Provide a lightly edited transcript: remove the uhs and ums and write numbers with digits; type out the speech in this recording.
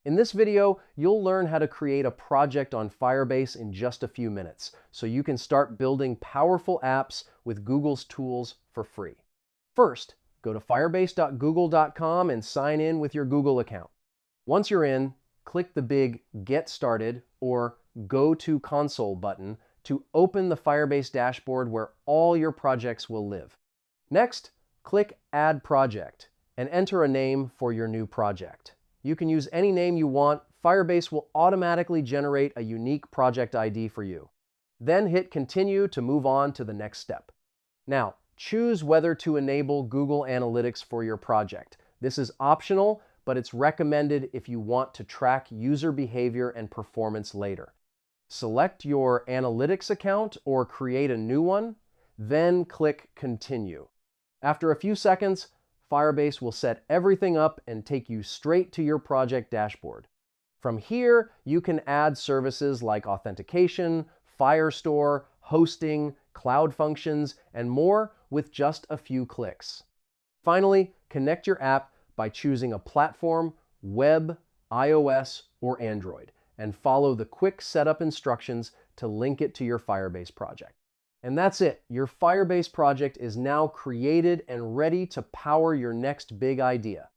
In this video, you'll learn how to create a project on Firebase in just a few minutes, so you can start building powerful apps with Google's tools for free. First, go to firebase.google.com and sign in with your Google account. Once you're in, click the big Get Started or Go to Console button to open the Firebase dashboard where all your projects will live. Next, click Add Project and enter a name for your new project. You can use any name you want. Firebase will automatically generate a unique project ID for you. Then hit Continue to move on to the next step. Now, choose whether to enable Google Analytics for your project. This is optional, but it's recommended if you want to track user behavior and performance later. Select your Analytics account or create a new one, then click Continue. After a few seconds, Firebase will set everything up and take you straight to your project dashboard. From here, you can add services like Authentication, Firestore, hosting, cloud functions, and more with just a few clicks. Finally, connect your app by choosing a platform, web, iOS, or Android, and follow the quick setup instructions to link it to your Firebase project. And that's it. Your Firebase project is now created and ready to power your next big idea.